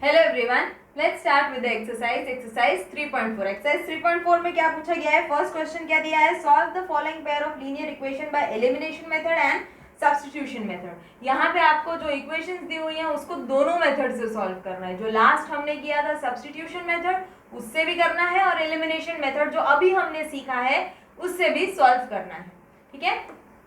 Hello everyone, let's start with the exercise 3.4। Exercise 3.4 में क्या पूछा गया है? फर्स्ट क्वेश्चन क्या दिया है? Solve the following pair of linear equation by elimination method and substitution method. यहाँ पे आपको जो इक्वेशंस दी हुई हैं उसको दोनों मेथड से सॉल्व करना है। जो लास्ट हमने किया था सब्स्टिट्यूशन मेथड, उससे भी करना है, और एलिमिनेशन मेथड जो अभी हमने सीखा है उससे भी सॉल्व करना है। ठीक है,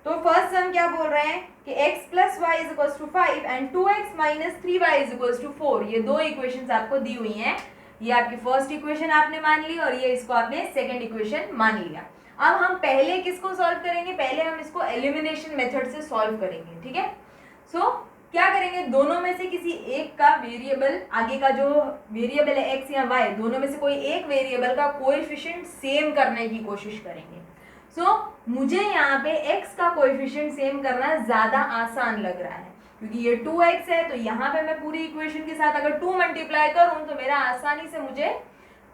तो फर्स्ट हम क्या बोल रहे हैं कि x plus y is equal to 5 and 2x minus 3y is equal to 4। ये दो इक्वेशंस आपको दी हुई हैं। ये आपकी फर्स्ट इक्वेशन आपने मान ली और ये इसको आपने सेकंड इक्वेशन मान लिया। अब हम पहले किसको सॉल्व करेंगे? पहले हम इसको एलिमिनेशन मेथड से सॉल्व करेंगे। ठीक है, सो क्या करेंगे? दोनों में से किसी एक का वेरिएबल, आगे का जो वेरिएबल है x या y, दोनों में से कोई एक वेरिएबल का कोएफिशिएंट सेम करने की कोशिश करेंगे। मुझे यहाँ पे x का कोएफिशिएंट सेम करना ज़्यादा आसान लग रहा है, क्योंकि ये 2x है, तो यहाँ पे मैं पूरी इक्वेशन के साथ अगर 2 मल्टीप्लाई करूँ तो मेरा आसानी से मुझे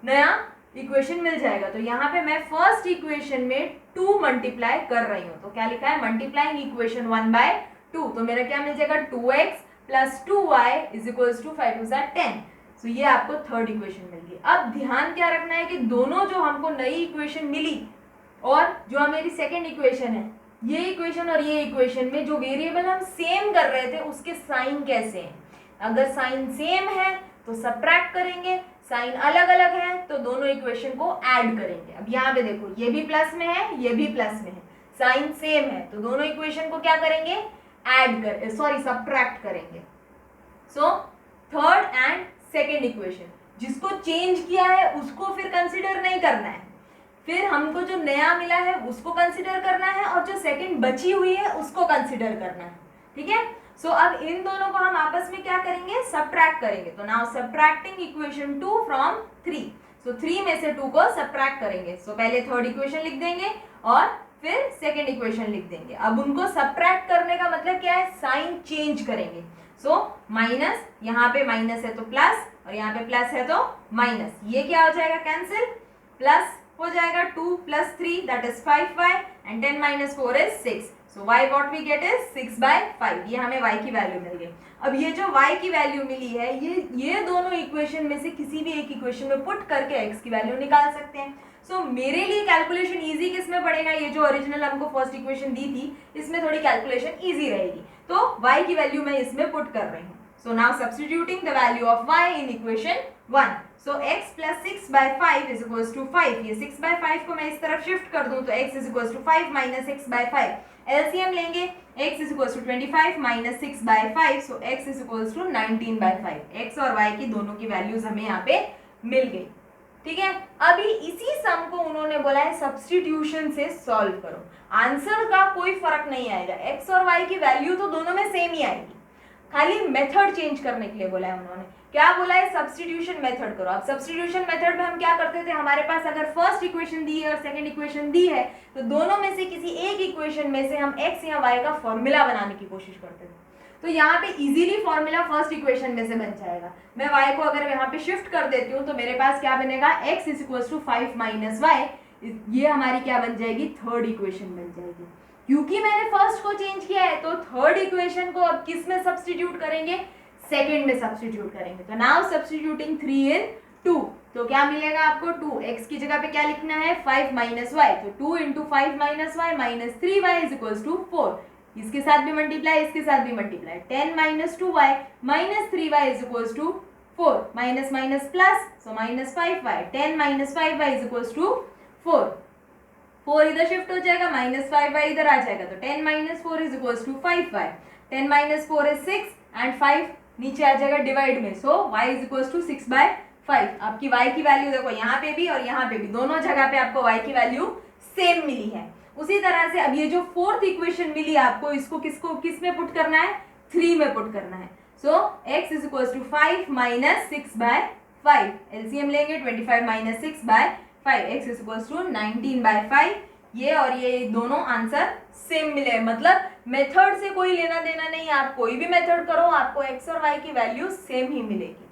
नया इक्वेशन मिल जाएगा। तो यहाँ पे मैं फर्स्ट इक्वेशन में 2 मल्टीप्लाई कर रही हूँ। तो क्या लिखा है? Multiplying equation 1/2। तो मेरा क्या मिल जाएगा? 2x plus 2y is equals to 5 2 10। तो ये आपको थर्ड इक्वेशन मिल गई। अब ध्यान क्या रखना है कि दोनों जो हमको नई इक्वेशन मिली और जो मेरी सेकेंड इक्वेशन है, ये इक्वेशन और ये इक्वेशन में जो वेरिएबल हम सेम कर रहे थे उसके साइन कैसे हैं। अगर साइन सेम है तो सबट्रैक्ट करेंगे, साइन अलग अलग है तो दोनों इक्वेशन को ऐड करेंगे। अब यहाँ पे देखो, ये भी प्लस में है, ये भी प्लस में है, साइन सेम है, तो दोनों इक्वेशन को क्या करेंगे? सबट्रैक्ट करेंगे। So third and second equation, जिसको चेंज किया है उसको फिर कंसिडर नहीं करना है, फिर हमको जो नया मिला है उसको कंसिडर करना है, और जो सेकंड बची हुई है उसको कंसिडर करना है। ठीक है, सो अब इन दोनों को हम आपस में क्या करेंगे? सबट्रैक्ट करेंगे। तो नाउ सबट्रैक्टिंग इक्वेशन 2 फ्रॉम 3। सो 3 में से 2 को सबट्रैक्ट करेंगे। सो पहले थर्ड इक्वेशन लिख देंगे और फिर सेकेंड इक्वेशन लिख देंगे। अब उनको सबट्रैक्ट करने का मतलब क्या है? साइन चेंज करेंगे। सो माइनस, यहाँ पे माइनस है तो प्लस, और यहाँ पे प्लस है तो माइनस। ये क्या हो जाएगा? कैंसिल। प्लस हो जाएगा 2 plus 3 that is 5y and 10 minus 4 is 6। So y what we get is 6/5। ये हमें y की वैल्यू मिल गई। अब ये जो y की वैल्यू मिली है, ये दोनों इक्वेशन में से किसी भी एक इक्वेशन में पुट करके x की वैल्यू निकाल सकते हैं। सो मेरे लिए कैलकुलेशन इजी किस में पड़ेगा? ये जो ओरिजिनल हमको फर्स्ट इक्वेशन दी थी इसमें थोड़ी कैलकुलेशन इजी रहेगी, तो y की वैल्यू मैं इसमें पुट कर रही हूँ। So now substituting the value of y in equation 1. So x plus 6/5 is equals to 5. ये 6/5 को मैं इस तरफ शिफ्ट कर दूं तो x is equals to 5 minus 6/5. LCM लेंगे, x is equals to 25 minus 6/5. So x is equals to 19/5. x और y की दोनों की वैल्यूज हमें यहाँ पे मिल गई। ठीक है, अभी इसी सम को उन्होंने बोला है सब्स्टिट्यूशन से सॉल्व करो। आंसर का कोई फर्क नहीं आएगा, x और y की वैल्यू तो दोनों में सेम ही आएगी, खाली मेथड चेंज करने के लिए बोला है उन्होंने। क्या बोला है? सब्स्टिट्यूशन मेथड करो। अब सब्स्टिट्यूशन मेथड में हम क्या करते थे? हमारे पास अगर फर्स्ट इक्वेशन दी है और सेकंड इक्वेशन दी है तो दोनों में से किसी एक इक्वेशन में से हम x या y का फॉर्मूला बनाने की कोशिश करते थे। तो यहाँ पे इजीली फॉर्मूला फर्स्ट इक्वेशन में से बन जाएगा। मैं y को अगर यहाँ पे शिफ्ट कर देती हूँ तो मेरे पास क्या बनेगा? x is equals to 5 minus y। ये हमारी क्या बन जाएगी? थर्ड इक्वेशन बन जाएगी। क्योंकि मैंने फर्स्ट को चेंज किया है तो थर्ड इक्वेशन को अब किस में सब्स्टिट्यूट करेंगे? सेकंड में सब्स्टिट्यूट करेंगे। तो नाउ सब्स्टिट्यूटिंग 3 in 2, तो क्या मिलेगा आपको? 2। x की जगह पे क्या लिखना है? 5 माइनस वाई। तो 2 into 5 minus y minus 3y is equals to 4। इसके साथ भी मल्टीप्लाई, इसके साथ भी multiply. 10 minus 2y minus 3y is equals to 4। Minus minus plus, so minus 5y। 10 minus 5y is equals to 4। 4 इधर शिफ्ट हो जाएगा, माइनस 5y इधर आ जाएगा, तो 10 minus 4 is equals to 5y। 10 minus 4 is 6 and 5 नीचे आ जाएगा डिवाइड में, so y is equals to 6/5। आपकी y की वैल्यू देखो यहाँ पे भी और यहाँ पे भी, दोनों जगह पे आपको y की वैल्यू सेम मिली है। उसी तरह से अब ये जो फोर्थ इक्वेशन मिली आपको, इसको किस में पुट करना है? 3 में पुट करना है। So x is equals to 5 minus 6/5। LCM लेंगे, 25 minus 6/5, x is equals to 19/5। ये और ये दोनों आंसर सेम मिले, मतलब मेथड से कोई लेना देना नहीं, आप कोई भी मेथड करो आपको x और y की वैल्यू सेम ही मिलेगी।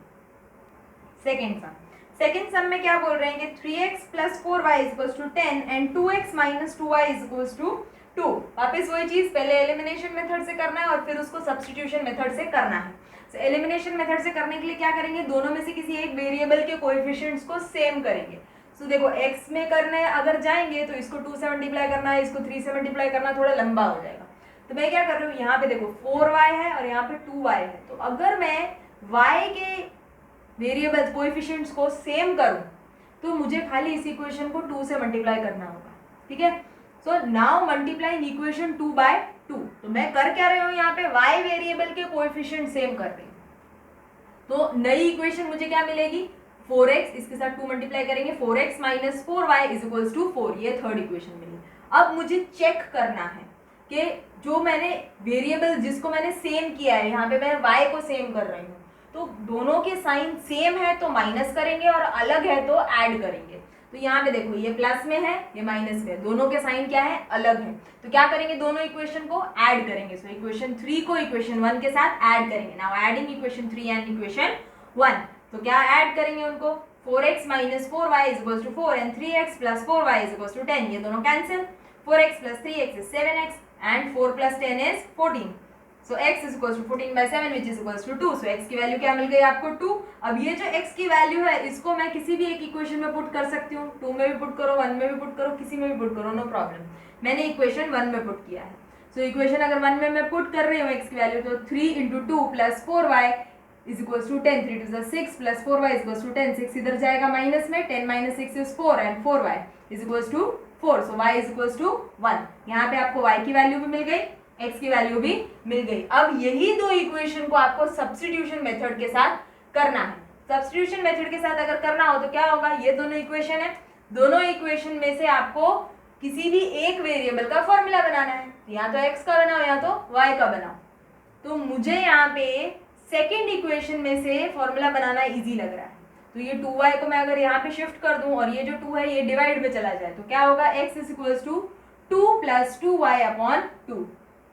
सेकेंड सम में क्या बोल रहे हैं कि 3x plus 4y is equals to 10 and 2x minus 2y is equals to 2। वापस वही चीज, पहले एलिमिनेशन मेथड से करना है और फिर उसको सब्स्टिट्यूशन मेथड से करना है। So, एलिमिनेशन मेथड से करने के लिए क्या करेंगे, दोनों में से किसी एक वेरिएबल के कोएफिशिएंट्स को सेम करेंगे। So, देखो x में करने अगर जाएंगे तो इसको 2 से मल्टीप्लाई करना है, इसको 3 से मल्टीप्लाई करना थोड़ा लंबा हो जाएगा। तो मैं क्या कर रही हूँ, यहाँ पे देखो 4y है और यहाँ पे 2y है। तो अगर मैं y के वेरिएबल्स कोएफिशिएंट्स को सेम करूँ तो मुझे खाली इस इक्वेशन को 2 से मल्टीप्लाई करना होगा, ठीक है। So now multiplying equation 2 by 2। तो मैं कर क्या रही हूँ, यहाँ पे y वेरिएबल के कोएफिशिएंट सेम कर रही हूँ। तो नई इक्वेशन मुझे क्या मिलेगी, 4x, इसके साथ 2 मल्टीप्लाई करेंगे, 4x minus 4y is equals to 4। ये थर्ड इक्वेशन मिली। अब मुझे चेक करना है कि जो मैंने वेरिएबल जिसको मैंने सेम किया है, यहाँ पे मैं y को सेम कर रही हूँ, तो दोनों के साइन सेम है तो माइनस करेंगे और अलग है तो ऐड करेंगे। तो यहाँ पे देखो ये प्लस में है, ये माइनस में है, दोनों के साइन क्या है, अलग है। तो क्या करेंगे, दोनों इक्वेशन को ऐड करेंगे। सो इक्वेशन 3 को इक्वेशन 1 के साथ ऐड करेंगे। Now adding equation 3 and equation 1। तो क्या ऐड करेंगे उनको, 4x minus 4y is equals to 4 and 3x plus 4y is equals to 10। ये दोनों cancel, 4x plus 3x is 7x and 4 plus 10 is 14। So x is equals to 14 by 7 which is equals to 2। So x की value क्या मिल गई आपको, 2। अब ये जो x की वैल्यू है इसको मैं किसी भी एक इक्वेशन में पुट कर सकती हूँ, 2 में भी पुट करो, 1 में भी पुट करो, किसी में भी पुट करो, नो प्रॉब्लम। मैंने इक्वेशन 1 में पुट किया है। सो इक्वेशन अगर 1 में मैं पुट कर रही हूँ x की वैल्यू, तो 3 into 2 plus 4y is equals to 10, 3 two 6 plus 4y is equals to 10, 6 इधर जाएगा माइनस में, 10 minus 6 is 4 and 4y is equals to 4। So y is equals to 1। यहाँ पे आपको y की वैल्यू भी मिल गई, x की वैल्यू भी मिल गई। अब यही दो इक्वेशन को आपको सब्स्टिट्यूशन मेथड के साथ करना है। सब्स्टिट्यूशन मेथड के साथ अगर करना हो तो क्या होगा, ये दोनों इक्वेशन है, दोनों इक्वेशन में से आपको किसी भी एक वेरिएबल का फॉर्मूला बनाना है। या तो x का बनाओ या तो y का बनाओ। तो मुझे यहाँ पे सेकेंड इक्वेशन में से फॉर्मूला बनाना इजी लग रहा है। तो ये 2y को मैं अगर यहाँ पे शिफ्ट कर दूं और ये जो 2 है ये डिवाइड में चला जाए तो क्या होगा, x is equals to 2 plus 2y upon 2।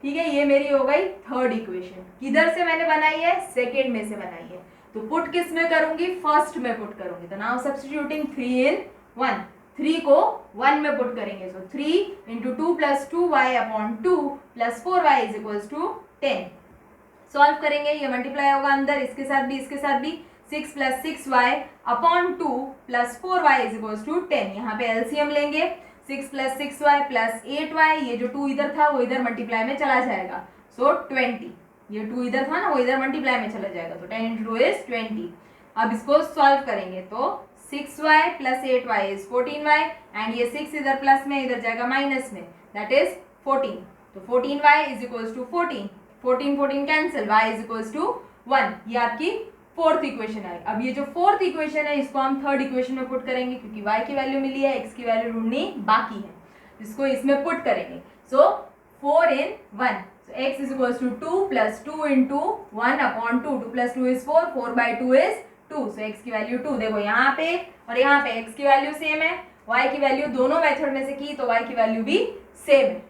ठीक है, ये मेरी हो गई थर्ड इक्वेशन। किधर से मैंने बनाई है, सेकेंड में से बनाई है। तो पुट किस में करूंगी, फर्स्ट में पुट करूंगी। तो नाउ सब्स्टिट्यूटिंग 3 in 1, 3 को 1 में पुट करेंगे। So 3 into 2 plus 2y upon 2 plus 4y is equals to 10। Solve करेंगे, ये मल्टीप्लाई होगा अंदर, इसके साथ भी इसके साथ भी, 6 plus 6y upon 2 plus 4y is equals to 10। यहाँ पे एलसीएम लेंगे, 6 प्लस 6y प्लस 8y, ये जो 2 इधर था वो इधर मल्टीप्लाई में चला जाएगा। सो 20, ये 2 इधर था ना वो इधर मल्टीप्लाई में चला जाएगा। तो 10 इंटू 2 इज 20। अब इसको सॉल्व करेंगे तो 6y plus 8y is 14y and ये 6 इधर प्लस में इधर जाएगा माइनस में, दैट इज 14। तो 14y is equals to 14, 14 14 cancel, y is equals to 1। ये आपकी फोर्थ इक्वेशन आई। अब ये जो फोर्थ इक्वेशन है इसको हम थर्ड इक्वेशन में पुट करेंगे, क्योंकि y की वैल्यू मिली है, x की वैल्यू ढूंढनी बाकी है, इसको इसमें पुट करेंगे। सो 4 in 1, so x is equals to 2 plus 2 into 1 upon 2, 2 plus 2 is 4, 4 by 2 is 2, so x की वैल्यू 2। देखो यहाँ पे और यहाँ पे x की वैल्यू सेम है, y की वैल्यू दोनों मेथड में से की तो y की वैल्यू भी सेम है।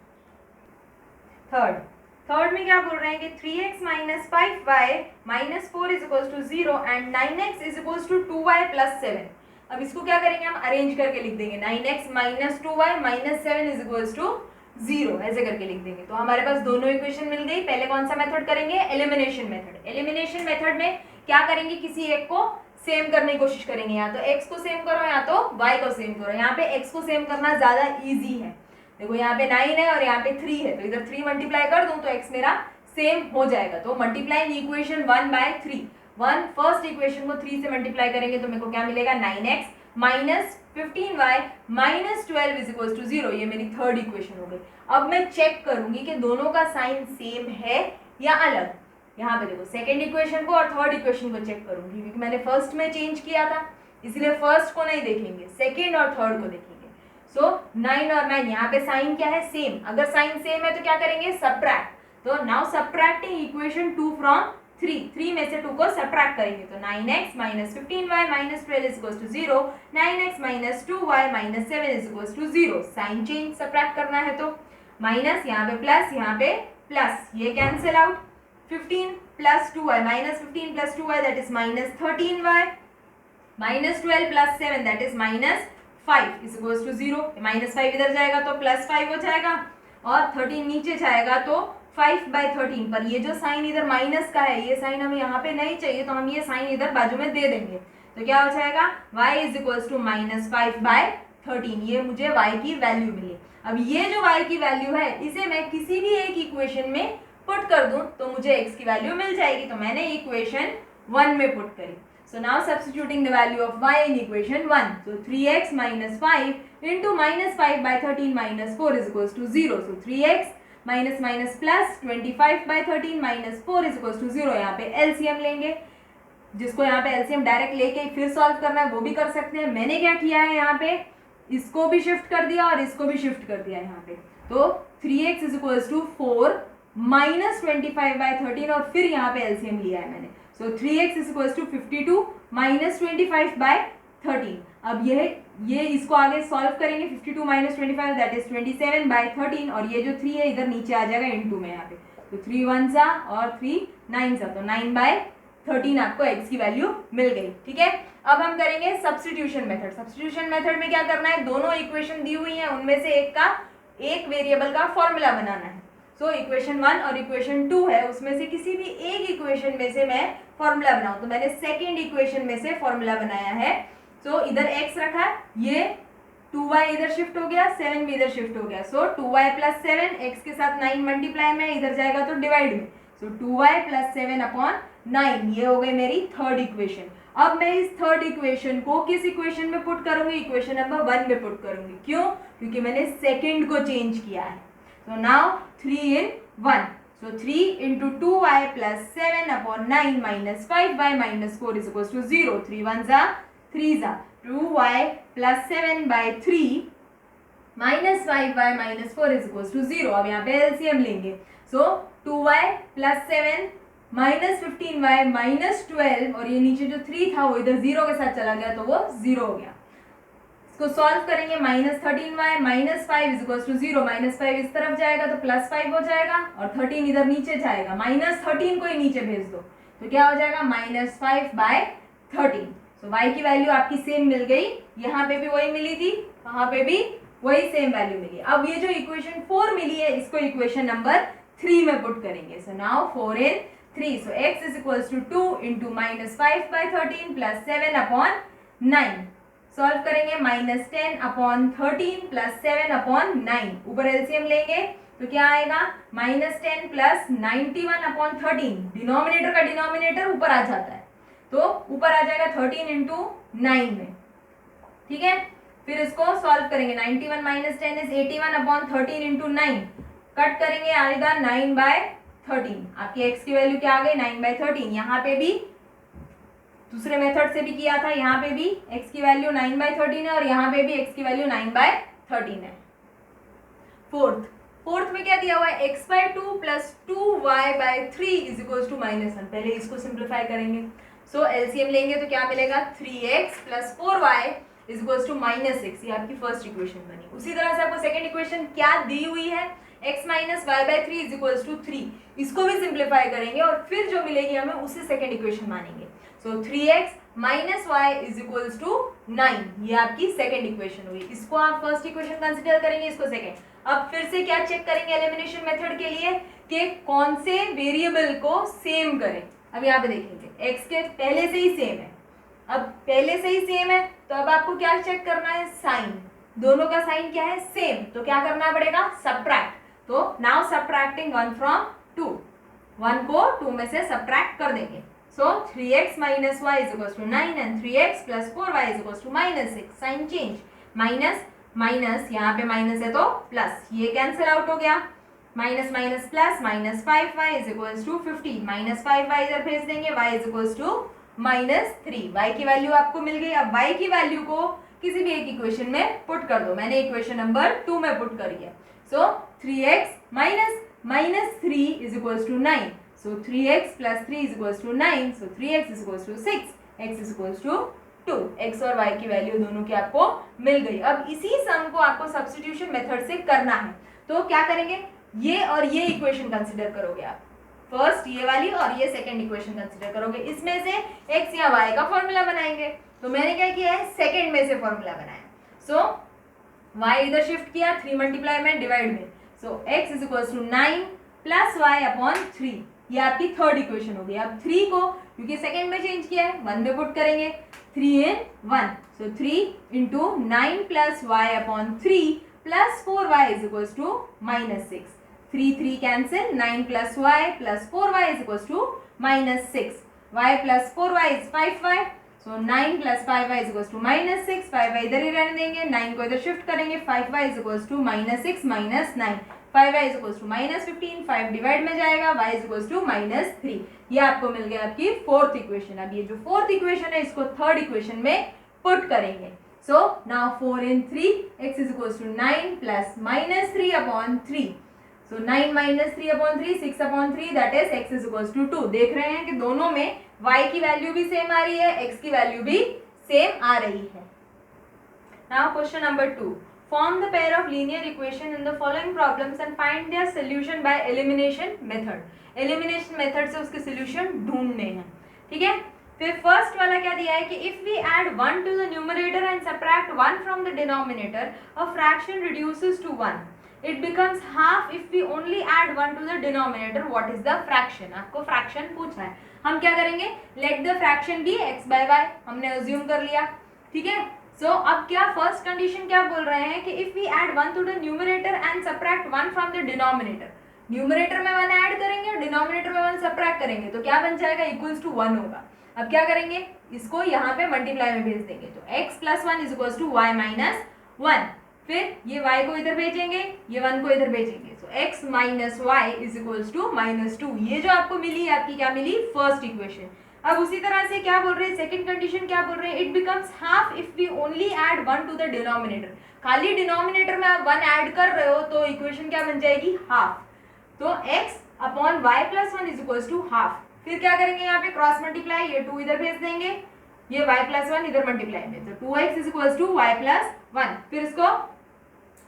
थर्ड में क्या बोल रहे हैं कि 3x minus 5y minus 4 is equals to 0 and 9x is equals to 2y plus 7। अब इसको क्या करेंगे, हम अरेंज करके लिख देंगे, 9x minus 2y minus 7 is equals to 0, ऐसे करके लिख देंगे। तो हमारे पास दोनों इक्वेशन मिल गई। पहले कौन सा मेथड करेंगे, एलिमिनेशन मेथड। एलिमिनेशन मेथड में क्या करेंगे, किसी एक को सेम करने की कोशिश करेंगे, या तो x को सेम करो या तो y को सेम करो। यहाँ पे x को सेम करना ज्यादा इजी है। देखो यहाँ पे 9 है और यहाँ पे 3 है, तो इधर 3 मल्टीप्लाई कर दूं तो x मेरा सेम हो जाएगा। तो multiplying equation 1 by 3, first equation को 3 से मल्टीप्लाई करेंगे तो मेरे को क्या मिलेगा, 9x minus 15y minus 12 is equals to 0। ये मेरी थर्ड इक्वेशन हो गई। अब मैं चेक करूंगी कि दोनों का साइन सेम है या अलग। यहाँ पे देखो सेकेंड इक्वेशन को और थर्ड इक्वेशन को चेक करूंगी, क्योंकि मैंने फर्स्ट में चेंज किया था, इसलिए फर्स्ट को नहीं देखेंगे, सेकेंड और थर्ड को देखेंगे। सो 9 और 9, यहाँ पे साइन क्या है, सेम। अगर साइन सेम है तो क्या करेंगे, सब्ट्रैक्ट। तो नाउ सब्ट्रैक्टिंग इक्वेशन 2 फ्रॉम 3 में से 2 को सब्ट्रैक्ट करेंगे। तो 9x minus 15y minus 12 is equals to 0, 9x minus 2y minus 7 is equals to 0। Sign change, subtract करना है तो माइनस, यहाँ पे प्लस, यहाँ पे प्लस, ये cancel out. 15 plus 2y minus 15 plus 2y that is minus 13y minus 12 plus 7 that is minus 5 is equals to 0। Minus 5 इधर जाएगा तो प्लस 5 हो जाएगा और 13 नीचे जाएगा तो 5/13 पर ये जो साइन इधर माइनस का है, ये साइन हमें यहाँ पे नहीं चाहिए, तो हम ये साइन इधर बाजू में दे देंगे। तो क्या हो जाएगा, y इज इक्वल्स टू -5/13, ये मुझे y की वैल्यू मिली। अब ये जो y की वैल्यू है, इसे मैं किसी भी एक इक्वेशन में पुट कर दूं तो मुझे x की वैल्यू मिल जाएगी। तो मैंने इक्वेशन 1 में पुट करी। So now substituting the value of y in equation 1. So 3x minus 5 into -5/13 minus 4 is equals to 0. So 3x minus plus 25/13 minus 4 is equals to 0. यहाँ पे LCM लेंगे, जिसको यहाँ पे LCM डायरेक्ट लेके फिर सॉल्व करना है वो भी कर सकते हैं। मैंने क्या किया है, यहाँ पे इसको भी शिफ्ट कर दिया और इसको भी शिफ्ट कर दिया यहाँ पे। तो 3x is equals to 4 minus 25/13 और फिर यहाँ पे LCM लिया है मैंने। So 3x is equals to 52 minus 25/13। अब ये इसको आगे सॉल्व करेंगे, 52 minus 25 दैट इज 27/13 और ये जो 3 है इधर नीचे आ जाएगा इनटू में यहाँ पे। तो 3 1 सा और 3 9 सा, तो 9/13 आपको x की वैल्यू मिल गई। ठीक है, अब हम करेंगे सब्स्टिट्यूशन मेथड। सब्स्टिट्यूशन मेथड में क्या करना है, दोनों इक्वेशन दी हुई है, उनमें से एक वेरिएबल का फॉर्मूला बनाना है। सो इक्वेशन 1 और इक्वेशन 2 है, उसमें से किसी भी एक इक्वेशन में से मैं फॉर्मूला बनाऊं। तो मैंने सेकंड इक्वेशन में से फॉर्मूला बनाया है। सो इधर x रखा, ये 2y इधर शिफ्ट हो गया, 7 भी इधर शिफ्ट हो गया। सो 2y प्लस 7 x के साथ 9 मल्टीप्लाई में इधर जाएगा तो डिवाइड में। सो 2y प्लस 7/9, ये हो गई मेरी थर्ड इक्वेशन। अब मैं इस थर्ड इक्वेशन को किस इक्वेशन में पुट करूंगी, इक्वेशन नंबर 1 में पुट करूंगी। क्यों, क्योंकि मैंने सेकंड को चेंज किया है। So now 3 in 1. So 3 into 2y plus 7/9 minus 5y minus 4 is equals to 0. 3 1s are 3s are 2y plus 7/3 minus 5y minus 4 is equals to 0. अब यहाँ पे LCM लेंगे। So 2y plus 7 minus 15y minus 12 और ये नीचे जो 3 था वो इधर 0 के साथ चला गया तो वो 0 हो गया। इसको सॉल्व करेंगे, -13y minus 5 is equals to 0। -5 इस तरफ जाएगा तो +5 हो जाएगा और 13 इधर नीचे जाएगा, -13 को ही नीचे भेज दो तो क्या हो जाएगा, -5/13। सो y की वैल्यू आपकी सेम मिल गई, यहाँ पे भी वही मिली थी, वहां पे भी वही सेम वैल्यू मिली। अब ये जो इक्वेशन 4 मिली है इसको इक्वेशन नंबर 3 में पुट करेंगे। So now 4 in 3। So x is equals to 2 into -5/13 plus 7/9। सॉल्व करेंगे, -10/13 प्लस 7/9। ऊपर एलसीएम लेंगे तो क्या आएगा, -10 प्लस 91/13। डिनोमिनेटर का डिनोमिनेटर ऊपर आ जाता है तो ऊपर आ जाएगा 13 इंटू 9 में। ठीक है, फिर इसको सॉल्व करेंगे, 91 माइनस 10 इज 81/13 इंटू 9। कट करेंगे, आएगा 9/13। आपकी x की वैल्यू क्या आ गई, 9/13। यहाँ पे भी दूसरे मेथड से भी किया था, यहाँ पे भी x की वैल्यू 9/13 है और यहाँ पे भी x की वैल्यू 9/13 है। फोर्थ में क्या दिया हुआ है, x/2 plus 2y/3 is equals to -1। पहले इसको सिंप्लीफाई करेंगे। सो एलसीएम लेंगे तो क्या मिलेगा, 3x plus 4y is equals to -6। ये आपकी फर्स्ट इक्वेशन बनी। उसी तरह से आपको सेकंड इक्वेशन क्या दी हुई है, x minus y/3 is equals to 3। इसको भी सिंप्लीफाई करेंगे और फिर जो मिलेगी हमें उसे सेकंड इक्वेशन मानेंगे। So 3x minus y is equals to 9, ये आपकी सेकंड इक्वेशन हुई। इसको आप फर्स्ट इक्वेशन कंसीडर करेंगे, इसको सेकंड। अब फिर से क्या चेक करेंगे एलिमिनेशन मेथड के लिए कि कौन से वेरिएबल को सेम करें। अब यहाँ पे देखेंगे x के पहले से ही सेम है, अब पहले से ही सेम है तो अब आपको क्या चेक करना है, साइन। दोनों का साइन क्या है, सेम, तो क्या करना पड़ेगा, सबट्रैक्ट। तो नाउ सबट्रैक्टिंग 1 फ्रॉम 2, 1 को 2 में से सबट्रैक्ट कर देंगे। So 3x minus y is equals to 9 and 3x plus 4y is equals to -6. Sign change, minus minus, यहाँ पे माइनस है तो प्लस, ये कैंसिल आउट हो गया, minus minus plus, -5y is equals to 15, -5y इधर भेज देंगे, y is equals to -3। y की वैल्यू आपको मिल गई। अब y की वैल्यू को किसी भी एक इक्वेशन में पुट कर दो। मैंने इक्वेशन नंबर 2 में पुट करी है। So 3x minus 3 is equals to 9। So 3x plus 3 is equals to 9. So 3x is equals to 6. x is equals to 2. x और y की वैल्यू दोनों की आपको मिल गई। अब इसी सम को आपको सब्स्टिट्यूशन मेथड से करना है। तो क्या करेंगे, ये और ये इक्वेशन कंसीडर करोगे आप, फर्स्ट ये वाली और ये सेकंड इक्वेशन कंसीडर करोगे। इसमें से x या y का फॉर्मूला बनाएंगे। तो मैंने क्या किया है, सेकंड में से फॉर्मूला बनाया। सो y इधर शिफ्ट किया, 3 मल्टीप्लाई में डिवाइड में। So x is equals to 9 plus y upon 3, ये आपकी थर्ड इक्वेशन हो गई। अब 3 को क्योंकि सेकेंड में चेंज किया है 1 में पुट करेंगे, 3 in 1, so 3 into 9 plus y upon 3 plus 4y is equals to -6, 3 cancel, 9 plus y plus 4y is equals to -6, y plus 4y is 5y, so 9 plus 5y is equals to -6, 5y इधर ही रहने देंगे, 9 को इधर shift करेंगे, 5y is equals to -6 -9, 5y is equals to -15, 5 divide में जाएगा, y is equals to -3, ये आपको मिल गया आपकी फोर्थ इक्वेशन। अब ये जो फोर्थ इक्वेशन है इसको थर्ड इक्वेशन में पुट करेंगे। So now 4 in 3, x is equals to 9 plus -3 upon 3, so 9 minus 3 upon 3, 6 upon 3, that is x is equals to 2। देख रहे हैं कि दोनों में y की वैल्यू भी सेम आ रही है, x की वैल्यू भी सेम आ रही है। Now question number 2, form the pair of linear equation in the following problems and find their solution by elimination method. Elimination method से उसके सॉल्यूशन ढूंढने हैं, ठीक है। फिर फर्स्ट वाला क्या दिया है कि if we add 1 to the numerator and subtract 1 from the denominator, a fraction reduces to 1, it becomes half if we only add 1 to the denominator, what is the fraction। आपको फ्रैक्शन पूछ रहा है, हम क्या करेंगे, let the fraction be x by y, हमने assume कर लिया, ठीक है। सो अब क्या फर्स्ट कंडीशन क्या बोल रहे हैं कि if we add 1 to the numerator and subtract 1 from the denominator, numerator में 1 ऐड करेंगे और डिनोमिनेटर में 1 सबट्रैक्ट करेंगे तो क्या बन जाएगा, इक्वल्स टू 1 होगा। अब क्या करेंगे, इसको यहाँ पे मल्टीप्लाई में भेज देंगे, तो x plus 1 is equals to y minus 1, फिर ये y को इधर भेजेंगे, ये 1 को इधर भेजेंगे, so x minus y is equals to -2। ये जो आपको मिली है आपकी क्या मिली, फर्स्ट इक्वेशन। अब उसी तरह से क्या बोल रहे हैं, सेकंड कंडीशन क्या बोल रहे हैं, it becomes half if we only add 1 to the denominator. खाली डिनोमिनेटर में आप 1 ऐड कर रहे हो तो इक्वेशन क्या बन जाएगी, हाफ। तो x upon y plus 1 is equals to half. फिर क्या करेंगे, यहाँ पे क्रॉस मल्टीप्लाई, ये 2 इधर भेज देंगे, ये y प्लस 1 इधर मल्टीप्लाई में, तो 2x is equals to y plus 1, फिर इसको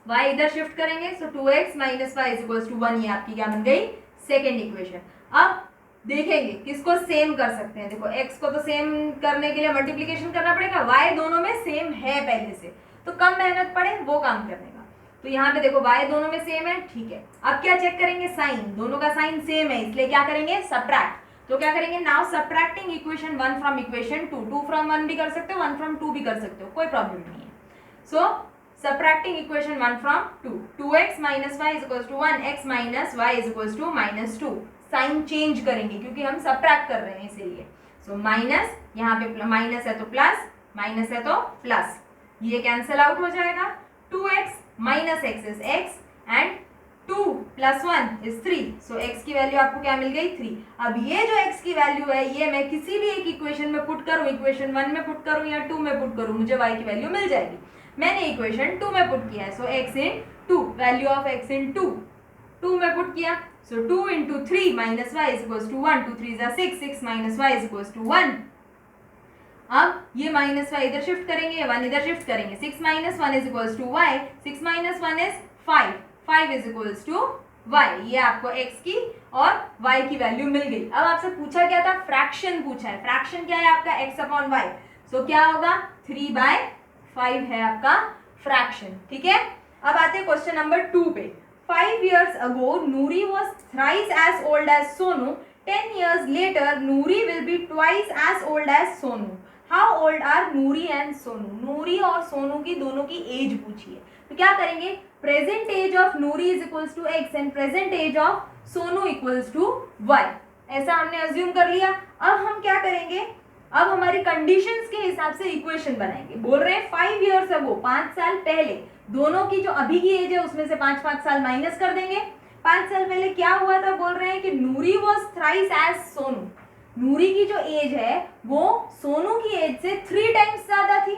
y इधर शिफ्ट करेंगे, so 2x minus y is equals to 1, ये आपकी क्या बन गई, सेकेंड इक्वेशन। अब देखेंगे किसको सेम कर सकते हैं, देखो x को तो सेम करने के लिए मल्टीप्लिकेशन करना पड़ेगा, y दोनों में सेम है पहले से, तो कम मेहनत पड़े वो काम करने का। तो यहाँ पे देखो y दोनों में सेम है, ठीक है। अब क्या चेक करेंगे, साइन, दोनों का साइन सेम है इसलिए क्या करेंगे, सबट्रैक्ट। तो क्या करेंगे, now subtracting equation 1 from equation 2, 2 from 1 भी कर सकते हो, 1 फ्रॉम 2 भी कर सकते हो, कोई प्रॉब्लम नहीं है। सो subtracting equation 1 from 2, 2x minus y is equals to 1, x minus y is equals to -2। Sign change करेंगे क्योंकि हम सबट्रैक्ट कर रहे हैं इसीलिए। सो माइनस, यहाँ पे माइनस है तो प्लस, माइनस है तो प्लस, ये कैंसिल आउट हो जाएगा। 2x minus x is x and 2 plus 1 is 3, so x की वैल्यू आपको क्या मिल गई, 3। अब ये जो x की वैल्यू है ये मैं किसी भी एक इक्वेशन में पुट करूँ, इक्वेशन 1 में पुट करूँ या 2 में पुट करूँ, मुझे y की वैल्यू मिल जाएगी। मैंने इक्वेशन 2 में पुट किया है, so x in 2, value of x in 2 में पुट किया, so 2 into 3 minus y is equals to 1, 2 3 जा 6, 6 minus y is equals to 1। अब ये माइनस वाई इधर शिफ्ट करेंगे, 1 इधर शिफ्ट करेंगे, 6 minus 1 is equals to y, 6 minus 1 is 5, 5 is equals to y. ये आपको x की और y की वैल्यू मिल गई। अब आपसे पूछा क्या था, फ्रैक्शन पूछा है, फ्रैक्शन क्या है आपका, x अपॉन वाई, सो क्या होगा, 3/5 है आपका फ्रैक्शन, ठीक है। अब आते हैं क्वेश्चन नंबर 2 पे। 5 years ago Noori was thrice as old as Sonu. 10 years later Noori will be twice as old as Sonu. How old are Noori and Sonu? Noori और सोनू की दोनों की एज पूछी है, तो क्या करेंगे, present age of Noori is equals to x and present age of Sonu equals to y, ऐसा हमने अज्यूम कर लिया। अब हम क्या करेंगे, अब हमारी कंडीशंस के हिसाब से इक्वेशन बनाएंगे। बोल रहे हैं 5 years ago, 5 साल पहले, दोनों की जो अभी की एज है उसमें से 5 साल माइनस कर देंगे। 5 साल पहले क्या हुआ था, बोल रहे हैं कि नूरी वॉज थ्राइस एज सोनू, नूरी की जो एज है वो सोनू की एज से 3 टाइम्स ज्यादा थी।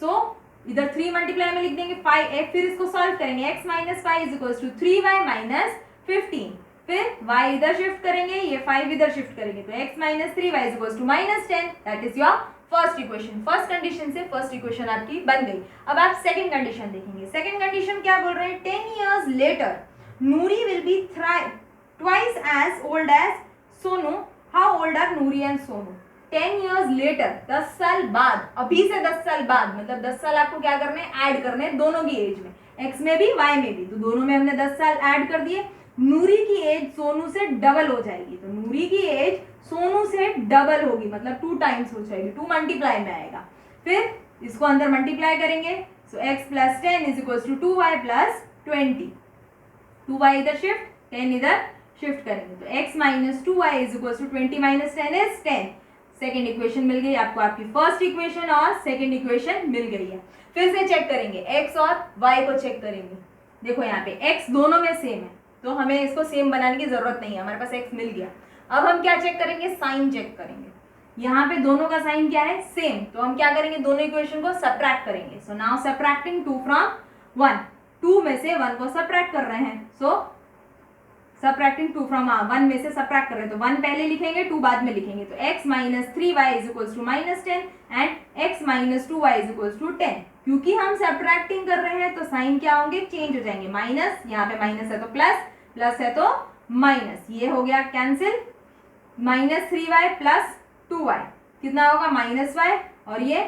सो इधर 3 मल्टीप्लाई में लिख देंगे 5, फिर इसको सॉल्व करेंगे, x minus 5 is equals to 3y minus 15, फिर y इधर शिफ्ट करेंगे, ये 5 इधर शिफ्ट करेंगे, तो x minus 3y is equals to -10, that is your first equation. First condition से फर्स्ट इक्वेशन आपकी बन गई। अब आप सेकंड कंडीशन देखेंगे। सेकंड कंडीशन क्या बोल रहे हैं, 10 years later Noori will be twice as old as Sonu. How old are Noori and Sonu? 10 years later, 10 साल बाद, अभी से 10 साल बाद, मतलब 10 साल आपको क्या करने, ऐड करने दोनों की एज में, x में भी y में भी, तो दोनों में हमने 10 साल ऐड कर दिए। नूरी की एज सोनू से डबल हो जाएगी, तो नूरी की एज सोनू से डबल होगी, मतलब 2 टाइम्स हो जाएगी, 2 मल्टीप्लाई में आएगा। फिर इसको अंदर मल्टीप्लाई करेंगे, so x plus 10 is equal to 2y plus 20, 2y इधर शिफ्ट, 10 इधर शिफ्ट करेंगे, तो x minus 2y is equal to 20 minus 10 is 10। Second equation मिल गई आपको, आपकी फर्स्ट इक्वेशन और सेकेंड इक्वेशन मिल गई है। फिर से चेक करेंगे x और y को चेक करेंगे। देखो यहाँ पे x दोनों में सेम है, तो हमें इसको सेम बनाने की जरूरत नहीं है, हमारे पास x मिल गया। अब हम क्या चेक करेंगे, साइन चेक करेंगे। यहाँ पे दोनों का साइन क्या है, सेम, तो हम क्या करेंगे, दोनों इक्वेशन को सबट्रैक्ट करेंगे। सो नाउ सबट्रैक्टिंग 2 फ्रॉम 1, 2 में से 1 को सबट्रैक्ट कर रहे हैं, सो सबट्रैक्टिंग 2 फ्रॉम 1 में से सबट्रैक्ट कर रहे हैं, तो 1 पहले लिखेंगे, 2 बाद में लिखेंगे, तो x minus 3y is equal to minus 10 and x minus 2y is equal to 10। क्योंकि हम सबट्रैक्टिंग कर रहे हैं तो साइन क्या होंगे, चेंज हो जाएंगे, माइनस, यहाँ पे माइनस है तो प्लस, प्लस है तो माइनस, ये हो गया cancel, minus 3y plus 2y कितना होगा, माइनस y, और ये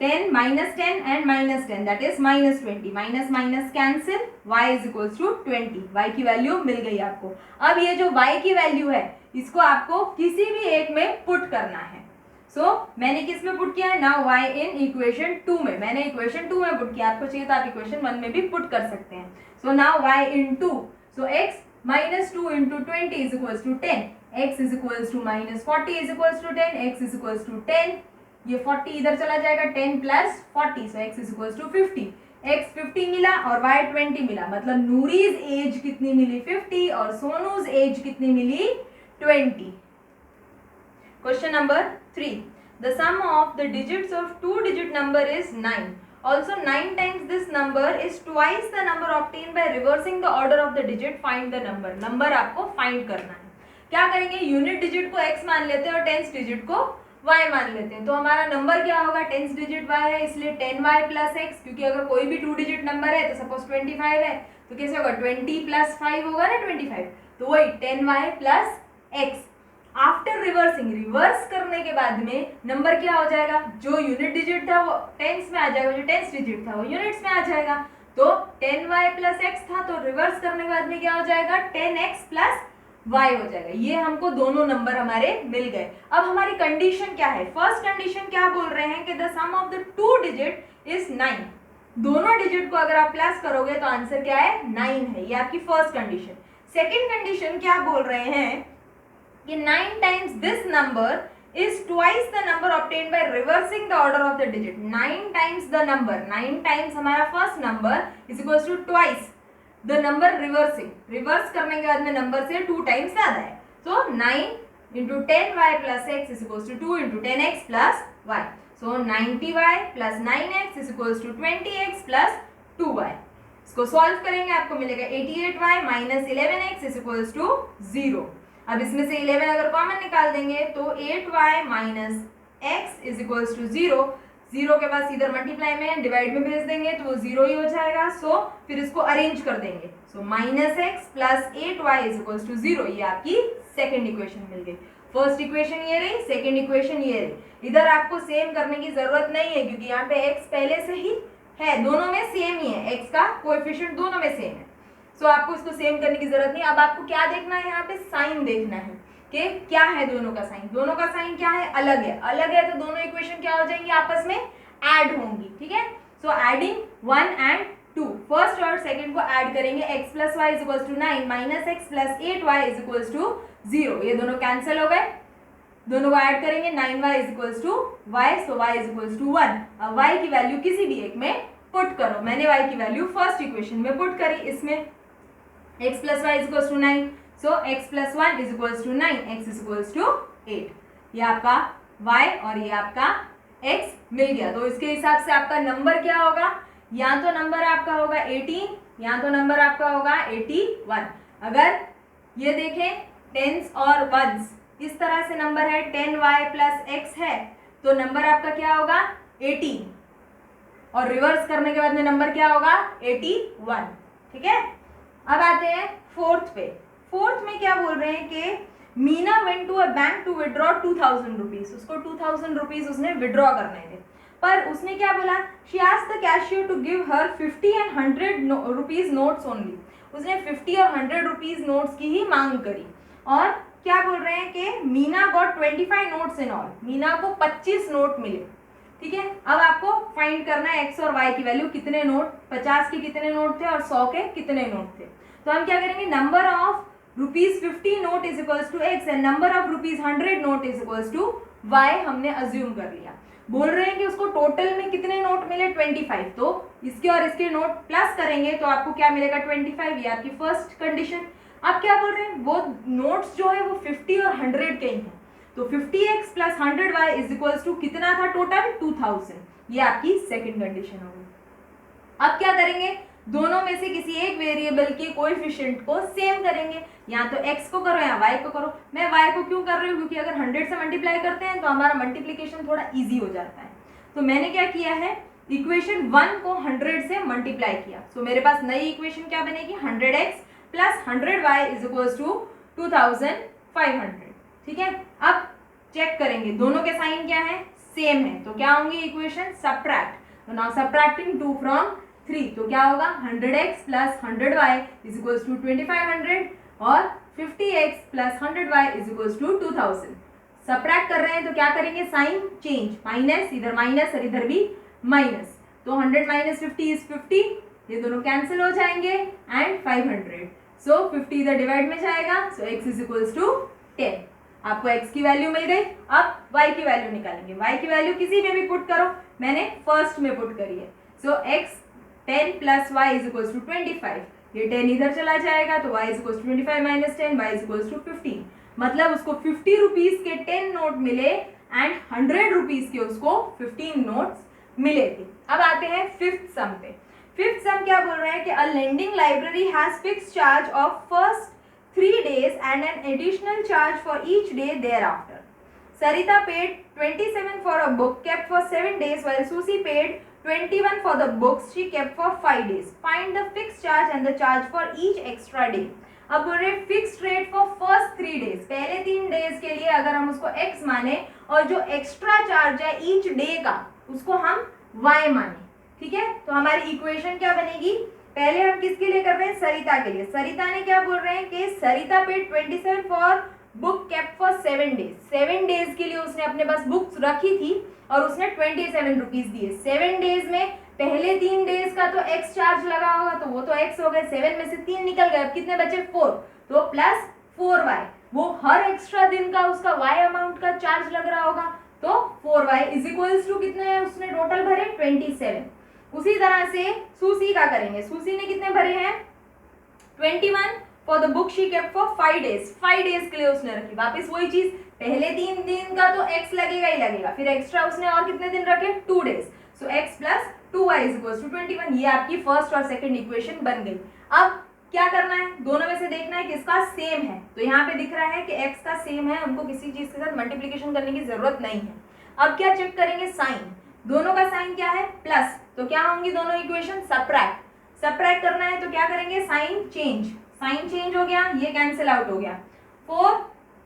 10 minus 10 and minus 10 that is minus 20, minus minus cancel, y is equal to 20, y की वैल्यू मिल गई आपको। अब ये जो y की वैल्यू है इसको आपको किसी भी एक में पुट करना है। मैंने किस में पुट किया है, नाउ y इन इक्वेशन 2 में, मैंने इक्वेशन 2 में पुट किया, आपको चाहिए तो आप इक्वेशन 1 में भी पुट कर सकते हैं। So now y in 2, so x minus 2 into 20 is equal to 10, x is equal to minus 40 is equal to 10, x is equal to 10, ये 40 इधर चला जाएगा, 10 plus 40, so x is equal to 50, x 50 मिला और y 20 मिला, मतलब नूरीज as कितनी मिली, 50, और सोनूज एज कितनी मिली, 20। Question number 3, the sum of the digits of 2-digit number is 9. Also 9 times this number is twice the number obtained by reversing the order of the digit. Find the number. Number आपको find करना है। क्या करेंगे, unit digit को x मान लेते हैं और टेंस डिजिट को y मान लेते हैं, तो हमारा नंबर क्या होगा, टेंस डिजिट y है इसलिए 10y प्लस x, क्योंकि अगर कोई भी 2 डिजिट नंबर है तो सपोज 25 है तो कैसे होगा, 20 प्लस 5 होगा ना 25, तो वही 10y plus x। After reversing, reverse करने के बाद में नंबर क्या हो जाएगा, जो यूनिट डिजिट था वो टेंस में आ जाएगा, जो टेंस डिजिट था वो यूनिट्स में आ जाएगा, तो 10y प्लस x था, तो रिवर्स करने के बाद में क्या हो जाएगा, 10x प्लस y हो जाएगा। ये हमको दोनों नंबर हमारे मिल गए। अब हमारी कंडीशन क्या है, फर्स्ट कंडीशन क्या बोल रहे हैं कि the sum of the 2 digit is 9, दोनों डिजिट को अगर आप प्लस करोगे तो आंसर क्या है, 9 है, ये आपकी फर्स्ट कंडीशन। सेकेंड कंडीशन क्या बोल रहे हैं कि 9 times this number is twice the number obtained by reversing the order of the digit. 9 times the number, 9 times हमारा first number is equals to twice the number reversing. reverse करने के बाद में नंबर से 2 times ज़्यादा है, so 9 into 10y plus x is equals to 2 into 10x plus y. So 90y plus 9x is equals to 20x plus 2y. इसको solve करेंगे आपको मिलेगा 88y minus 11x is equals to 0. अब इसमें से 11 अगर कॉमन निकाल देंगे तो 8y minus x is equals to 0, 0 के बाद इधर मल्टीप्लाई में डिवाइड में भेज देंगे तो वो 0 ही हो जाएगा। सो फिर इसको अरेंज कर देंगे, so minus x plus 8y is equals to 0, ये आपकी सेकेंड इक्वेशन मिल गई। फर्स्ट इक्वेशन ये रही, सेकेंड इक्वेशन ये रही। इधर आपको सेम करने की जरूरत नहीं है क्योंकि यहाँ पे x पहले से ही है, दोनों में सेम ही है, x का कोएफिशिएंट दोनों में सेम है, सो आपको इसको सेम करने की जरूरत नहीं। अब आपको क्या देखना है, यहाँ पे साइन देखना है कि क्या है दोनों का साइन, दोनों का साइन क्या है, अलग है, अलग है, तो दोनों इक्वेशन क्या हो जाएंगी, आपस में ऐड होंगी, ठीक है। सो एडिंग 1 and 2, फर्स्ट और सेकंड को ऐड करेंगे, x plus y is equals to 9 minus x plus 8y is equals to 0, ये दोनों कैंसिल हो गए, दोनों को ऐड करेंगे 9y is equals to y, so y is equals to 1। अब y की वैल्यू किसी भी एक में पुट करो, मैंने y की वैल्यू फर्स्ट इक्वेशन में पुट करी, इसमें x plus y is equals to 9, so x plus 1 is equals to 9, x is equals to 8, ये आपका y और ये आपका x मिल गया। तो इसके हिसाब से आपका नंबर क्या होगा, या तो नंबर आपका होगा 18 या तो नंबर आपका होगा 81। अगर ये देखें टेंस और वंस इस तरह से नंबर है, 10y प्लस x है, तो नंबर आपका क्या होगा 18, और रिवर्स करने के बाद में नंबर क्या होगा 81, ठीक है। अब आते हैं फोर्थ पे। फोर्थ में क्या बोल रहे हैं कि Meena went to a bank to withdraw 2000 rupees, उसको 2000 रुपीज उसने विड्रॉ करने थे, पर उसने क्या बोला, she asked the cashier to give her 50 and 100 rupees notes only, उसने 50 और 100 रुपीज़ नोट्स की ही मांग करी। और क्या बोल रहे हैं कि Meena got 25 notes in all, Meena को 25 नोट मिले। ठीक है, अब आपको फाइंड करना है एक्स और वाई की वैल्यू, कितने नोट, 50 के कितने नोट थे और 100 के कितने नोट थे। तो हम क्या करेंगे, number of ₹50 note is equals to x and number of ₹100 note is equals to y हमने अज्यूम कर लिया। बोल रहे हैं कि उसको टोटल में कितने नोट मिले 25, तो इसके और इसके नोट प्लस करेंगे तो आपको क्या मिलेगा 25, ये आपकी फर्स्ट कंडीशन। अब क्या बोल रहे हैं, वो नोट्स जो है वो 50 और 100 के ही हैं, तो 50x plus 100y is equals to कितना था टोटल 2000, ये आपकी सेकंड कंडीशन होगी। अब क्या करेंगे, दोनों में से किसी एक वेरिएबल के कोएफिशिएंट को सेम करेंगे, या तो x को करो या y को करो। मैं y को क्यों कर रही हूँ, क्योंकि अगर 100 से मल्टीप्लाई करते हैं तो हमारा मल्टीप्लिकेशन थोड़ा इजी हो जाता है। तो मैंने क्या किया है, इक्वेशन 1 को 100 से मल्टीप्लाई किया। सो मेरे पास नई इक्वेशन क्या बनेगी, 100x plus 100y is equals to 2500। ठीक है, अब चेक करेंगे दोनों के साइन क्या है, सेम है, तो क्या होंगी इक्वेशन, सब्ट्रैक्ट। तो नाउ सब्ट्रैक्टिंग 2 फ्रॉम 3, तो क्या होगा 100x plus 100y is equals to 2500 और 50x plus 100y is equals to 2000। Subtract कर रहे हैं तो क्या करेंगे, साइन चेंज, माइनस, इधर माइनस और इधर भी माइनस, तो 100 माइनस 50 इज 50, ये दोनों कैंसिल हो जाएंगे एंड 500, सो 50 इधर डिवाइड में जाएगा, सो x इज इक्वल्स टू 10। आपको x की वैल्यू मिल गई। अब y की वैल्यू निकालेंगे, y की वैल्यू किसी में भी पुट करो, मैंने फर्स्ट में पुट करी है, so x 10 plus y is equals to 25, ये 10 इधर चला जाएगा तो y is equals to 25 minus 10, y is equals to 15, मतलब उसको 50 रुपीज के 10 नोट मिले एंड 100 रुपीज के उसको 15 नोट्स मिले थे। अब आते हैं फिफ्थ सम पे। फिफ्थ सम क्या बोल रहा है कि a lending library has fixed charge of first 3 days and an additional charge for each day thereafter. Sarita paid 27 for a book kept for 7 days while Susie paid 21 for the books she kept for 5 days. Find the fixed charge and the charge for each extra day. अब बोल रहे fixed rate for first 3 days, पहले 3 days के लिए अगर हम उसको x माने और जो एक्स्ट्रा चार्ज है ईच डे का उसको हम y माने। ठीक है, तो हमारी इक्वेशन क्या बनेगी, पहले हम किसके लिए कर रहे हैं, सरिता के लिए। सरिता ने क्या बोल रहे हैं कि Sarita paid 27 for book kept for 7 days, 7 days के लिए उसने अपने पास बुक्स रखी थी और उसने 27 रुपीज दिए। 7 days में पहले 3 days का तो एक्स चार्ज लगा होगा, तो वो तो एक्स हो गए, 7 में से 3 निकल गए, अब कितने बचे 4, तो प्लस 4y, वो हर एक्स्ट्रा दिन का उसका y अमाउंट का चार्ज लग रहा होगा, तो 4y इज इक्वल्स टू कितने है उसने टोटल भरे 27। उसी तरह से सूसी का करेंगे, सूसी ने कितने भरे हैं 21 for the book she kept for 5 days, 5 days के लिए उसने रखी। वापस वही चीज, पहले 3 दिन का तो x लगेगा ही लगेगा, फिर एक्स्ट्रा उसने और कितने दिन रखे 2 days, so x plus 2y is equals to 21। ये आपकी फर्स्ट और सेकंड इक्वेशन बन गई। अब क्या करना है, दोनों में से देखना है किसका सेम है, तो यहाँ पे दिख रहा है कि x का सेम है, हमको किसी चीज के साथ मल्टीप्लिकेशन करने की जरूरत नहीं है। अब क्या चेक करेंगे, साइन, दोनों का साइन क्या है प्लस, तो क्या होंगी दोनों इक्वेशन, सब्ट्रैक्ट, सब्ट्रैक्ट करना है तो क्या करेंगे, साइन चेंज, साइन चेंज हो गया, ये कैंसिल आउट हो गया, 4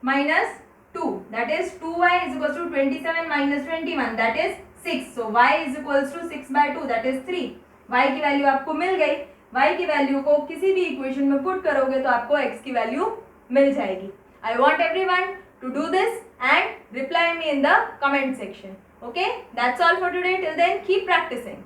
minus 2 that is 2y is equals to 27 minus 21 that is 6, so y is equals to 6/2 that is 3। y की वैल्यू आपको मिल गई, y की वैल्यू को किसी भी इक्वेशन में पुट करोगे तो आपको x की वैल्यू मिल जाएगी। I want everyone to do this and reply me in the comment section. Okay, that's all for today. Till then, keep practicing.